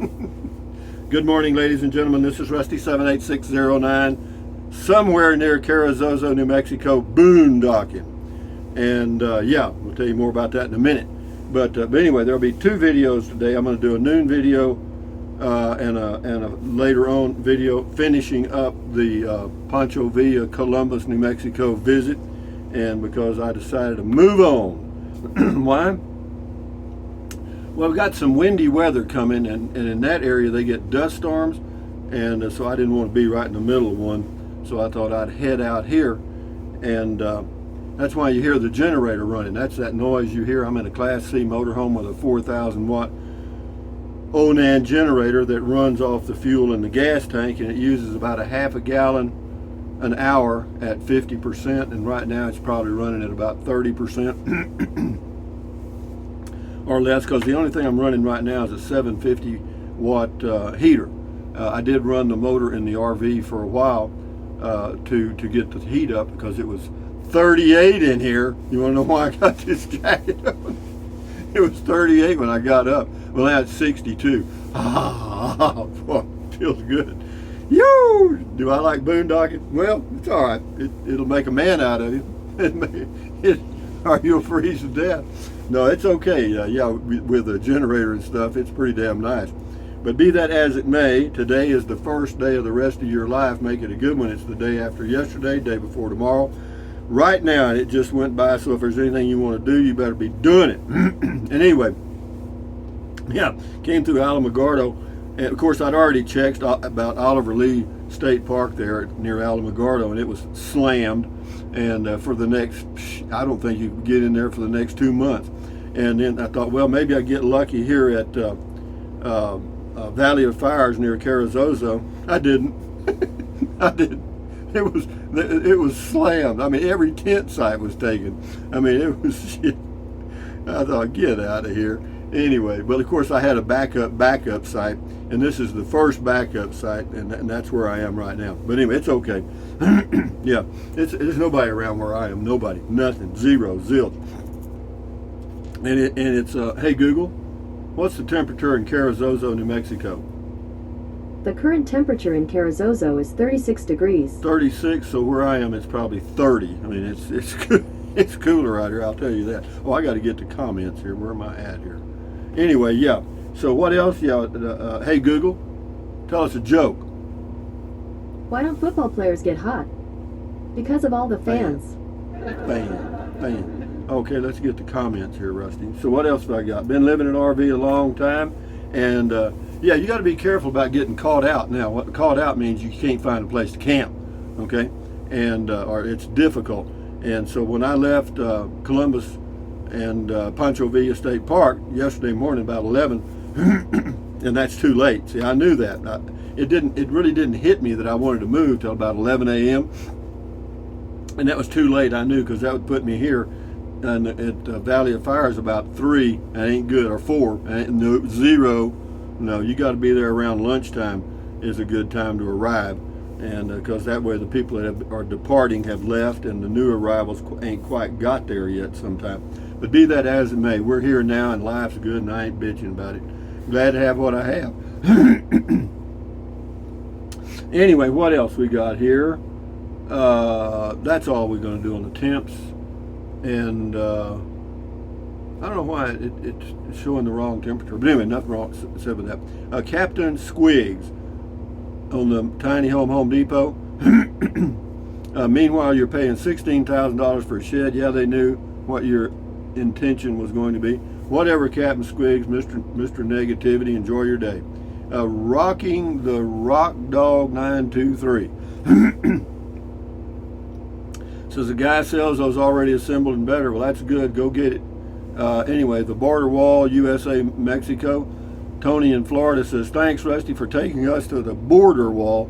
Good morning, ladies and gentlemen. This is Rusty 78609, somewhere near Carrizozo, New Mexico, boondocking. And yeah, we'll tell you more about that in a minute. But anyway, there'll be two videos today. I'm going to do a noon video and a later on video finishing up the Pancho Villa, Columbus, New Mexico visit. And because I decided to move on. Why? Well, we've got some windy weather coming, and in that area they get dust storms, and so I didn't want to be right in the middle of one, so I thought I'd head out here, and that's why you hear the generator running. That's that noise you hear. I'm in a Class C motorhome with a 4,000 watt Onan generator that runs off the fuel in the gas tank, and it uses about a half a gallon an hour at 50%, and right now it's probably running at about 30%. Or less, because the only thing I'm running right now is a 750 watt heater. I did run the motor in the RV for a while to get the heat up, because it was 38 in here. You want to know why I got this jacket on? It was 38 when I got up. Well, now it's 62. Ah, boy, feels good. Yoo! Do I like boondocking? Well, it's all right. It'll make a man out of you. Or you'll freeze to death. No, it's okay. Yeah, with the generator and stuff, it's pretty damn nice. But be that as it may, today is the first day of the rest of your life. Make it a good one. It's the day after yesterday, day before tomorrow. Right now, it just went by, so if there's anything you want to do, you better be doing it. And anyway, yeah, came through Alamogordo. And of course, I'd already checked about Oliver Lee State Park there near Alamogordo, and it was slammed. And for the next, I don't think you can get in there for the next 2 months. And then I thought, well, maybe I get lucky here at Valley of Fires near Carrizozo. I didn't. I didn't. It was slammed. I mean, every tent site was taken. I mean, it was shit. I thought, get out of here. Anyway, but of course I had a backup site, and this is the first backup site, and that's where I am right now. But anyway, it's okay. Yeah, there's nobody around where I am. Nobody, nothing, zero, zilch. And it's hey Google, what's the temperature in Carrizozo, New Mexico? The current temperature in Carrizozo is 36 degrees. 36. So where I am, it's probably 30. I mean, it's it's cooler out here. I'll tell you that. Oh, I got to get to comments here. Where am I at here? Anyway, yeah. So what else? Yeah. Hey Google, tell us a joke. Why don't football players get hot? Because of all the fans. Fan. Okay, let's get the comments here, Rusty. So what else have I got? Been living in an RV a long time, and yeah, you got to be careful about getting caught out. Now, what caught out means you can't find a place to camp, okay, and or it's difficult. And so when I left Columbus and Pancho Villa State Park yesterday morning about 11, and that's too late. See, I knew that. It really didn't hit me that I wanted to move till about 11 a.m. And that was too late. I knew, because that would put me here and at Valley of Fires about 3. That ain't good, or 4. No, 0. No, you got to be there around lunchtime is a good time to arrive, and because that way the people that are departing have left, and the new arrivals ain't quite got there yet sometime. But be that as it may, we're here now, and life's good, and I ain't bitching about it. Glad to have what I have. Anyway, what else we got here? That's all we're going to do on the temps. And I don't know why it's showing the wrong temperature. But anyway, nothing wrong said with that. Captain Squiggs on the Tiny Home Depot. Meanwhile, you're paying $16,000 for a shed. Yeah, they knew what your intention was going to be. Whatever, Captain Squiggs, Mr. Negativity, enjoy your day. Rocking the Rock Dog 923. Says the guy sells those already assembled and better. Well, that's good. Go get it. Anyway, the border wall, USA, Mexico. Tony in Florida says, thanks, Rusty, for taking us to the border wall.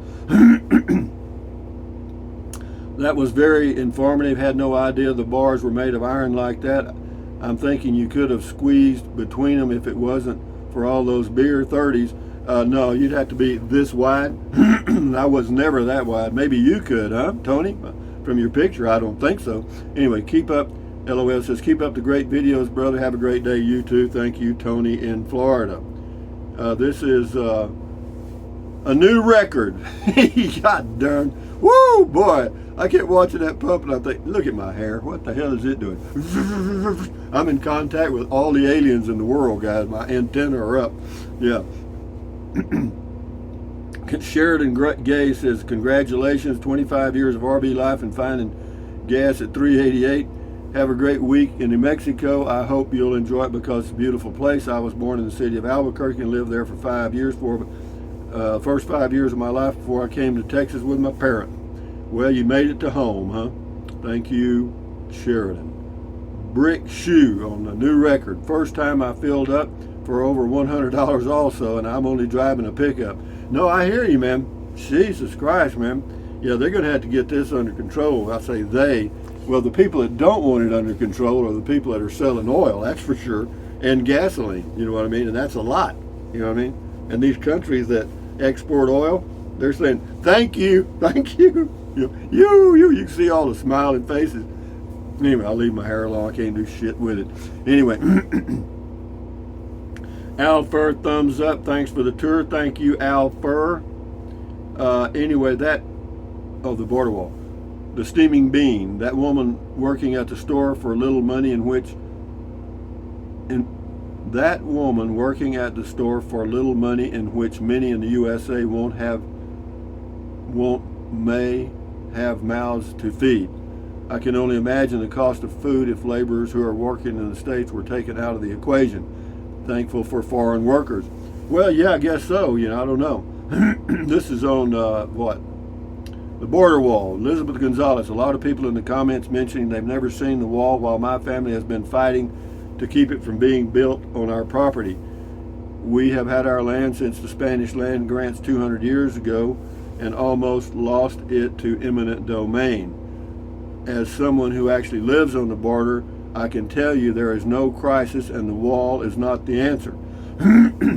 That was very informative. Had no idea the bars were made of iron like that. I'm thinking you could have squeezed between them if it wasn't for all those beer 30s. No, you'd have to be this wide. I was never that wide. Maybe you could, huh, Tony? From your picture, I don't think so. Anyway, keep up. LOL says, keep up the great videos, brother. Have a great day. You too. Thank you, Tony in Florida. This is a new record. God darn. Woo, boy. I kept watching that pup and I think, look at my hair. What the hell is it doing? I'm in contact with all the aliens in the world, guys. My antennae are up. Yeah. Sheridan Gay says, congratulations, 25 years of RV life and finding gas at 388. Have a great week in New Mexico. I hope you'll enjoy it because it's a beautiful place. I was born in the city of Albuquerque and lived there for 5 years, first 5 years of my life before I came to Texas with my parents. Well, you made it to home, huh? Thank you, Sheridan. Brick Shoe on the new record. First time I filled up for over $100 also, and I'm only driving a pickup. No, I hear you, man. Jesus Christ, man. Yeah, they're going to have to get this under control. I say they. Well, the people that don't want it under control are the people that are selling oil, that's for sure, and gasoline, you know what I mean? And that's a lot, you know what I mean? And these countries that export oil, they're saying, thank you, thank you. You can see all the smiling faces. Anyway, I'll leave my hair alone. I can't do shit with it. Anyway, Al Fur, thumbs up. Thanks for the tour. Thank you, Al Fur. Anyway, the border wall. The steaming bean. That woman working at the store for little money in which many in the USA may have mouths to feed. I can only imagine the cost of food if laborers who are working in the States were taken out of the equation. Thankful for foreign workers. Well, yeah, I guess so. I don't know. This is on the border wall. Elizabeth Gonzalez. A lot of people in the comments mentioning they've never seen the wall, while my family has been fighting to keep it from being built on our property. We have had our land since the Spanish land grants 200 years ago and almost lost it to eminent domain. As someone who actually lives on the border, I can tell you there is no crisis and the wall is not the answer.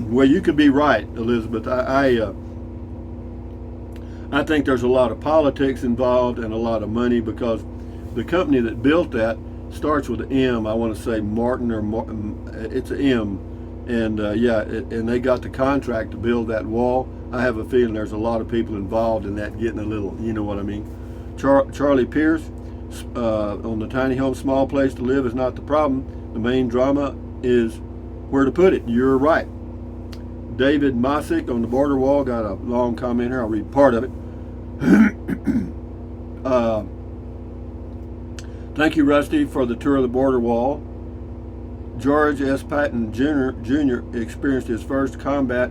Well, you could be right, Elizabeth. I think there's a lot of politics involved and a lot of money, because the company that built that starts with an M. I want to say Martin it's an M. And and they got the contract to build that wall. I have a feeling there's a lot of people involved in that getting a little, you know what I mean. Charlie Pierce, on the tiny home, small place to live is not the problem. The main drama is where to put it. You're right. David Mosick on the border wall got a long comment here. I'll read part of it. Thank you, Rusty, for the tour of the border wall. George S. Patton Jr. experienced his first combat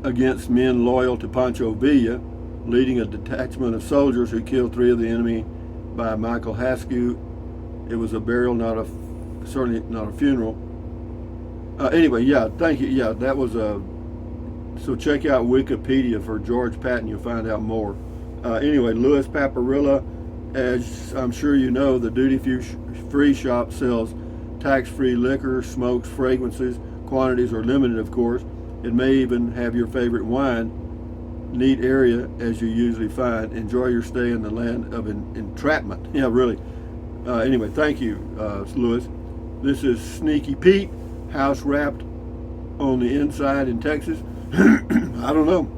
against men loyal to Pancho Villa, leading a detachment of soldiers who killed 3 of the enemy by Michael Haskew. It was a burial, certainly not a funeral. Anyway, yeah, thank you. Yeah, that was so check out Wikipedia for George Patton. You'll find out more. Anyway, Louis Paparilla, as I'm sure you know, the duty-free shop sells tax-free liquor, smokes, fragrances. Quantities are limited, of course. It may even have your favorite wine. Neat area, as you usually find. Enjoy your stay in the land of entrapment. Yeah, really. Anyway, thank you, Louis. This is Sneaky Pete, house wrapped on the inside in Texas. I don't know.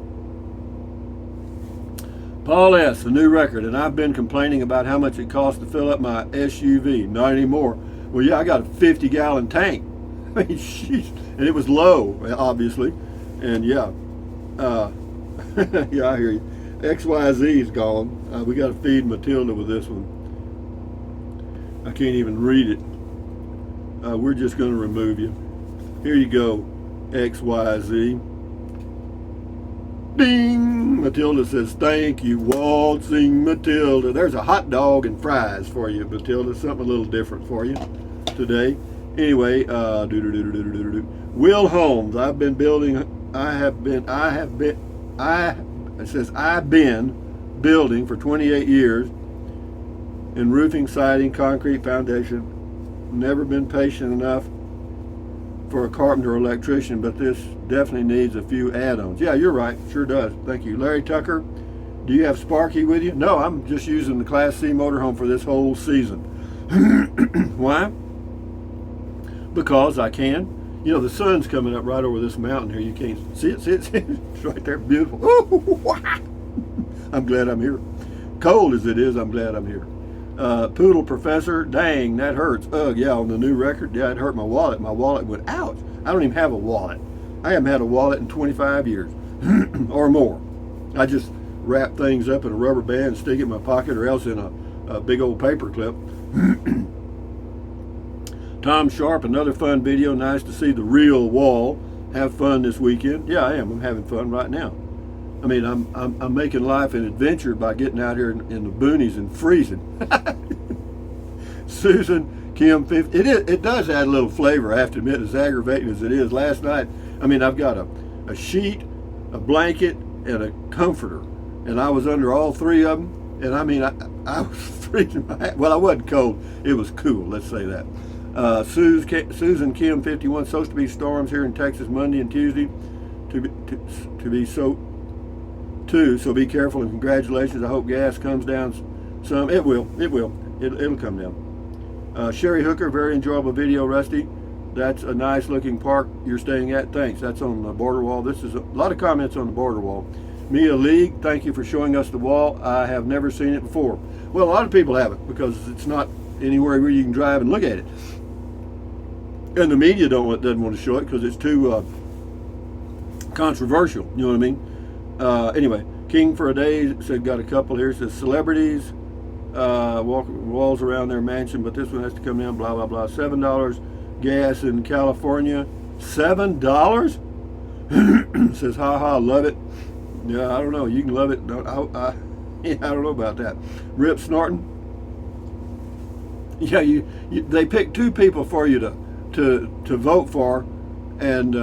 Paul S., a new record, and I've been complaining about how much it costs to fill up my SUV. Not anymore. Well, yeah, I got a 50-gallon tank. I mean, sheesh. And it was low, obviously. And yeah, yeah, I hear you. XYZ is gone. We got to feed Matilda with this one. I can't even read it. We're just going to remove you. Here you go, XYZ. Ding! Matilda says, thank you, waltzing Matilda. There's a hot dog and fries for you, Matilda. Something a little different for you today. Anyway, Will Holmes. I've been building for 28 years in roofing, siding, concrete foundation. Never been patient enough for a carpenter or electrician, but this definitely needs a few add-ons. Yeah, you're right. Sure does. Thank you. Larry Tucker, do you have Sparky with you? No, I'm just using the Class C motorhome for this whole season. Why? Because I can. You know, the sun's coming up right over this mountain here. You can't see it. See it? See it? It's right there. Beautiful. Ooh, I'm glad I'm here. Cold as it is, I'm glad I'm here. Poodle Professor, dang, that hurts. Ugh, yeah, on the new record, yeah, it hurt my wallet. My wallet went, ouch. I don't even have a wallet. I haven't had a wallet in 25 years or more. I just wrap things up in a rubber band and stick it in my pocket, or else in a big old paper clip. Tom Sharp, another fun video. Nice to see the real wall. Have fun this weekend. Yeah, I am. I'm having fun right now. I mean, I'm making life an adventure by getting out here in the boonies and freezing. Susan Kim 50. It does add a little flavor, I have to admit, as aggravating as it is. Last night, I mean, I've got a sheet, a blanket, and a comforter, and I was under all three of them. And I mean, I was freezing my hat. Well, I wasn't cold. It was cool. Let's say that. Susan Kim 51. Supposed to be storms here in Texas Monday and Tuesday. To be so too. So be careful and congratulations. I hope gas comes down some. It will. It'll come down. Sherry Hooker, very enjoyable video, Rusty. That's a nice looking park you're staying at. Thanks. That's on the border wall. This is a lot of comments on the border wall. Mia League, thank you for showing us the wall. I have never seen it before. Well, a lot of people haven't, because it's not anywhere where you can drive and look at it. And the media doesn't want to show it because it's too controversial. You know what I mean? Anyway, King for a Day said, got a couple here. Says celebrities walk walls around their mansion, but this one has to come down. Blah blah blah. $7 gas in California. $7? Says haha, love it. Yeah, I don't know. You can love it. I don't know about that. Rip Snorton. Yeah, they pick two people for you to vote for, and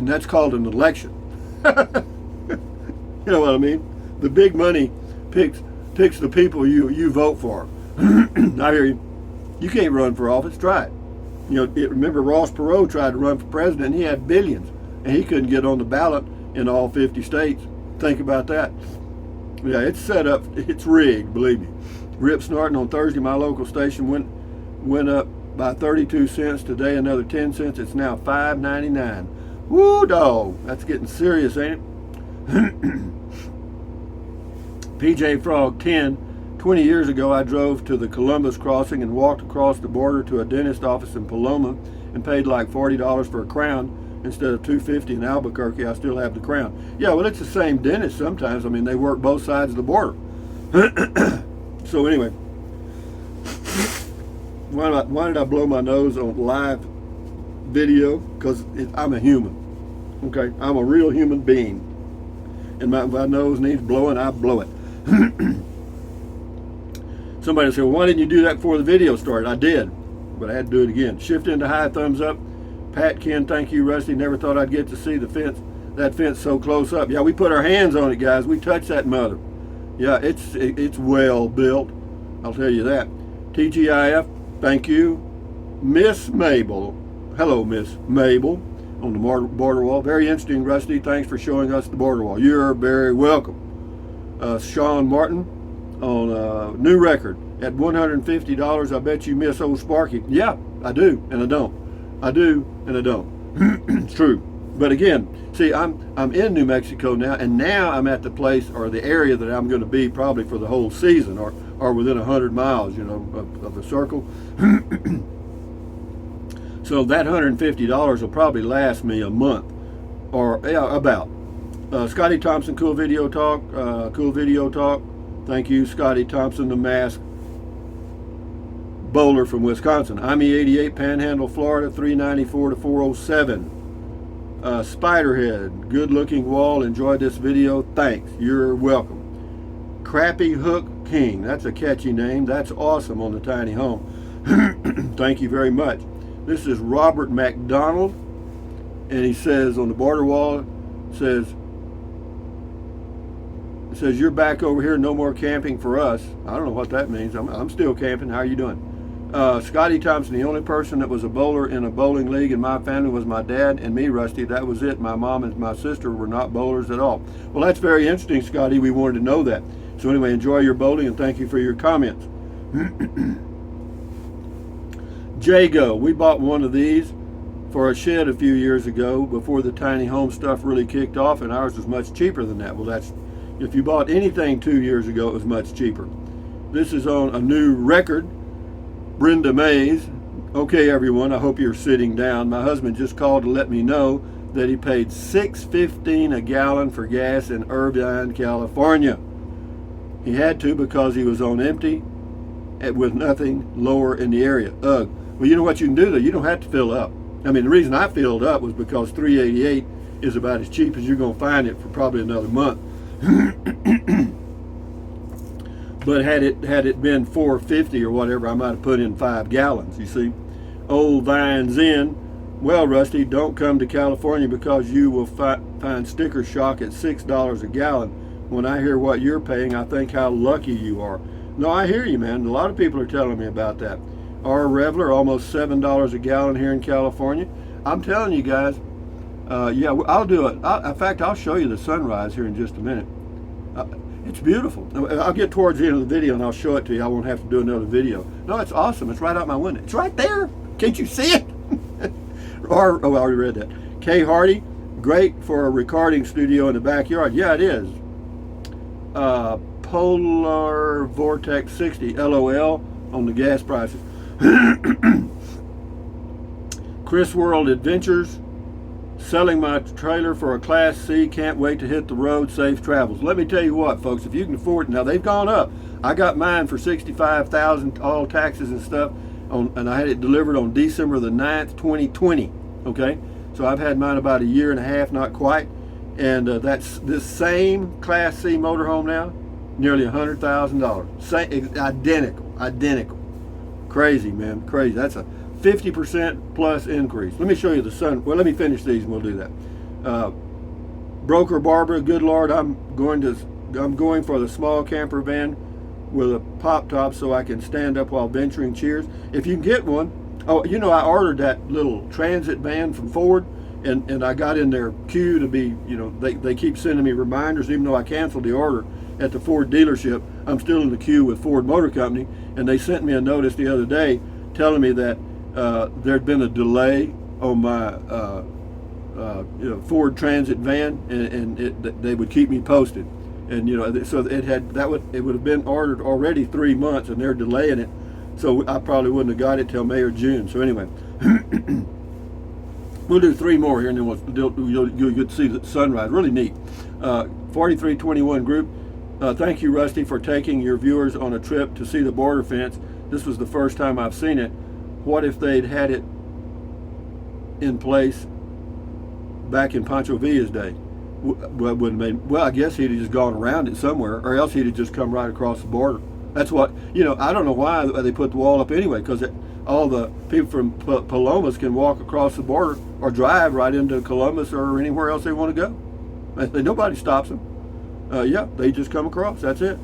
that's called an election. You know what I mean? The big money picks the people you vote for. I hear you. You can't run for office. Try it. You know, remember Ross Perot tried to run for president, and he had billions, and he couldn't get on the ballot in all 50 states. Think about that. Yeah, it's set up. It's rigged, believe me. Rip Snorton on Thursday, my local station went up by 32 cents. Today, another 10 cents. It's now $5.99. Woo, dog. That's getting serious, ain't it? PJ Frog 10. 20 years ago, I drove to the Columbus crossing and walked across the border to a dentist office in Paloma and paid like $40 for a crown instead of $2.50 in Albuquerque. I still have the crown. Yeah, well, it's the same dentist sometimes. I mean, they work both sides of the border. So anyway, why did I blow my nose on live video? Because I'm a human. Okay, I'm a real human being, and my nose needs blowing. I blow it. Somebody said, well, why didn't you do that before the video started? I did, but I had to do it again. Shift into high, thumbs up. Pat Ken, thank you, Rusty. Never thought I'd get to see that fence so close up. Yeah, we put our hands on it, guys. We touched that mother. Yeah, it's well built. I'll tell you that. TGIF, thank you. Miss Mabel. Hello, Miss Mabel, on the border wall. Very interesting, Rusty. Thanks for showing us the border wall. You're very welcome. Sean Martin on new record at $150. I bet you miss old Sparky. Yeah, I do, and I don't. I do, and I don't. It's true. But again, see, I'm in New Mexico now, and now I'm at the place or the area that I'm going to be probably for the whole season, or within 100 miles, you know, of the circle. So that $150 will probably last me a month, or yeah, about. Scotty Thompson, cool video talk. Thank you, Scotty Thompson, the mask bowler from Wisconsin. I'm E88, Panhandle, Florida, 394 to 407. Spiderhead, good looking wall. Enjoyed this video. Thanks. You're welcome. Crappy Hook King. That's a catchy name. That's awesome on the tiny home. Thank you very much. This is Robert McDonald, and he says on the border wall, says you're back over here. No more camping for us. I don't know what that means. I'm still camping. How are you doing? Scotty Thompson, the only person that was a bowler in a bowling league in my family was my dad and me, Rusty. That was it. My mom and my sister were not bowlers at all. Well, that's very interesting, Scotty. We wanted to know that. So anyway, enjoy your bowling, and thank you for your comments. Jago, we bought one of these. for a shed a few years ago before the tiny home stuff really kicked off, and ours was much cheaper than that. Well, that's, if you bought anything 2 years ago, it was much cheaper. This is on a new record. Brenda Mays. Okay, everyone, I hope you're sitting down. My husband just called to let me know that he paid $6.15 a gallon for gas in Irvine, California. He had to because he was on empty with nothing lower in the area. Ugh. Well, you know what you can do though? You don't have to fill up. I mean, the reason I filled up was because $3.88 is about as cheap as you're going to find it for probably another month. But had it been $4.50 or whatever, I might have put in 5 gallons. You see, Old Vines Inn. Well, Rusty, don't come to California because you will find sticker shock at $6 a gallon. When I hear what you're paying, I think how lucky you are. No, I hear you, man. A lot of people are telling me about that. Our Reveler, almost $7 a gallon here in California. I'm telling you guys, yeah, I'll do it. In fact, I'll show you the sunrise here in just a minute. It's beautiful. I'll get towards the end of the video and I'll show it to you. I won't have to do another video. No, it's awesome. It's right out my window. It's right there. Can't you see it? Oh, I already read that. Kay Hardy, great for a recording studio in the backyard. Yeah, it is. Polar Vortex 60, LOL, on the gas prices. Chris World Adventures, selling my trailer for a Class C, can't wait to hit the road, safe travels. Let me tell you what, folks, if you can afford it, now they've gone up. I got mine for $65,000, all taxes and stuff, and I had it delivered on December the 9th, 2020, okay? So I've had mine about a year and a half, not quite, and that's this same Class C motorhome now, nearly $100,000. Same, identical. Crazy, man, crazy. That's a 50% plus increase. Let me show you the sun. Well, let me finish these and we'll do that. Broker Barbara, good Lord, I'm going for the small camper van with a pop top so I can stand up while venturing. Cheers. If you can get one. Oh, you know, I ordered that little transit van from Ford, and I got in their queue to be, you know, they keep sending me reminders even though I canceled the order at the Ford dealership. I'm still in the queue with Ford Motor Company, and they sent me a notice the other day telling me that there'd been a delay on my you know, Ford Transit van, and they would keep me posted. And you know, so it would have been ordered already 3 months, and they're delaying it. So I probably wouldn't have got it till May or June. So anyway, we'll do 3 more here, and then you'll get to see the sunrise. Really neat. 4321 group. Thank you, Rusty, for taking your viewers on a trip to see the border fence. This was the first time I've seen it. What if they'd had it in place back in Pancho Villa's day? Well, I guess he'd have just gone around it somewhere, or else he'd have just come right across the border. That's what, you know, I don't know why they put the wall up anyway, because all the people from Palomas can walk across the border or drive right into Columbus or anywhere else they want to go. Nobody stops them. Yeah, they just come across, that's it.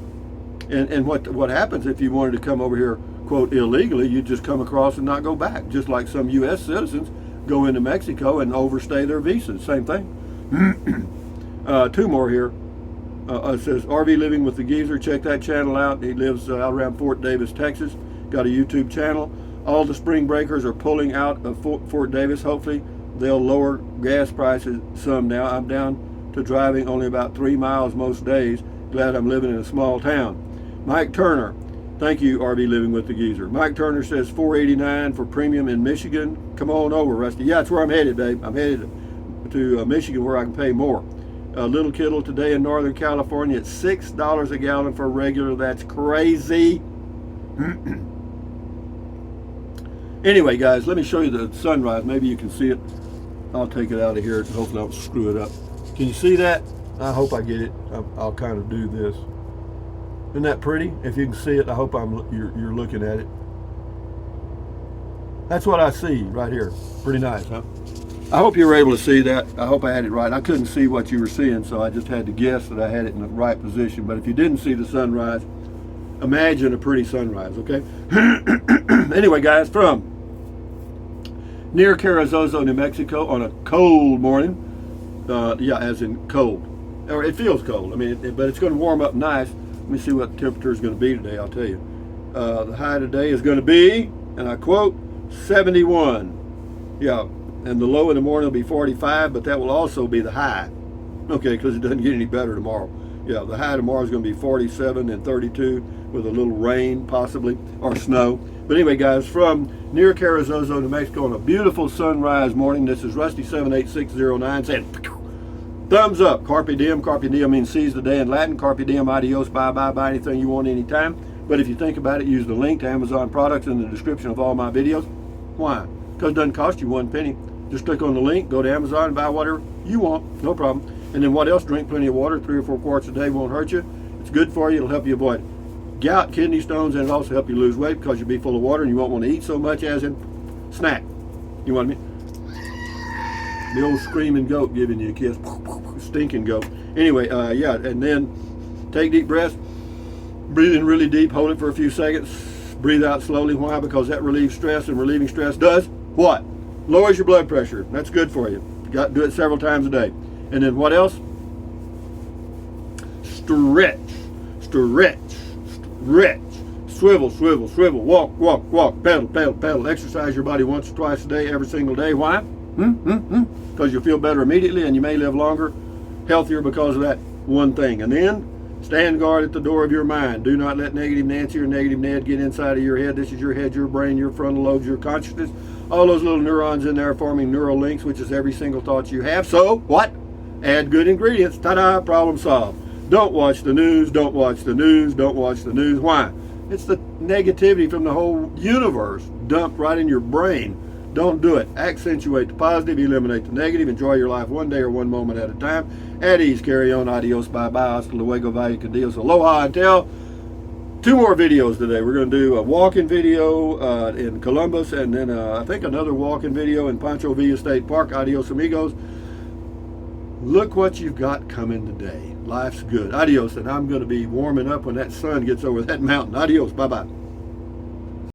And what happens if you wanted to come over here, quote, illegally, you just come across and not go back, just like some U.S. citizens go into Mexico and overstay their visas, same thing. 2 more here. It says, RV Living with the Geezer, check that channel out. He lives out around Fort Davis, Texas. Got a YouTube channel. All the spring breakers are pulling out of Fort Davis. Hopefully they'll lower gas prices some now. I'm down to driving only about 3 miles most days. Glad I'm living in a small town. Mike Turner, thank you, RV Living with the Geezer. Mike Turner says $4.89 for premium in Michigan. Come on over, Rusty. Yeah, that's where I'm headed, babe. I'm headed to Michigan where I can pay more. Little Kittle today in Northern California at $6 a gallon for regular. That's crazy. Anyway, guys, let me show you the sunrise. Maybe you can see it. I'll take it out of here. Hopefully I don't screw it up. Can you see that? I hope I get it. I'll kind of do this. Isn't that pretty? If you can see it, I hope you're looking at it. That's what I see right here. Pretty nice, huh? I hope you were able to see that. I hope I had it right. I couldn't see what you were seeing, so I just had to guess that I had it in the right position. But if you didn't see the sunrise, imagine a pretty sunrise, okay? Anyway, guys, from near Carrizozo, New Mexico, on a cold morning. Yeah, as in cold. Or it feels cold. I mean, but it's going to warm up nice. Let me see what the temperature is going to be today, I'll tell you. The high today is going to be, and I quote, 71. Yeah, And the low in the morning will be 45, but that will also be the high. Okay, because it doesn't get any better tomorrow. Yeah, the high tomorrow is going to be 47 and 32 with a little rain possibly, or snow. But anyway, guys, from near Carrizozo, New Mexico, on a beautiful sunrise morning, this is Rusty78609 saying, thumbs up. Carpe diem. Carpe diem means seize the day in Latin. Carpe diem, adios, bye-bye, buy anything you want anytime. But if you think about it, use the link to Amazon products in the description of all my videos. Why? Because it doesn't cost you 1 penny. Just click on the link, go to Amazon, and buy whatever you want. No problem. And then what else? Drink plenty of water. 3 or 4 quarts a day won't hurt you. It's good for you. It'll help you avoid gout, kidney stones, and it'll also help you lose weight because you'll be full of water and you won't want to eat so much as in snack. You want me? The old screaming goat giving you a kiss. Stinking goat. Anyway, yeah, and then take deep breaths. Breathe in really deep. Hold it for a few seconds. Breathe out slowly. Why? Because that relieves stress, and relieving stress does what? Lowers your blood pressure. That's good for you. You got to do it several times a day. And then what else? Stretch. Stretch. Stretch. Swivel, swivel, swivel. Walk, walk, walk. Pedal, pedal, pedal. Exercise your body once or twice a day, every single day. Why? Because you'll feel better immediately and you may live longer, healthier because of that one thing. And then stand guard at the door of your mind. Do not let negative Nancy or negative Ned get inside of your head. This is your head, your brain, your frontal lobes, your consciousness. All those little neurons in there forming neural links, which is every single thought you have. So what? Add good ingredients. Ta-da, problem solved. Don't watch the news. Don't watch the news. Don't watch the news. Why? It's the negativity from the whole universe dumped right in your brain. Don't do it. Accentuate the positive, eliminate the negative. Enjoy your life one day or one moment at a time. At ease, carry on. Adios, bye-bye. Hasta luego, vaya con Dios. Aloha until 2 more videos today. We're going to do a walking video in Columbus, and then I think another walking video in Pancho Villa State Park. Adios, amigos. Look what you've got coming today. Life's good. Adios, and I'm going to be warming up when that sun gets over that mountain. Adios, bye-bye.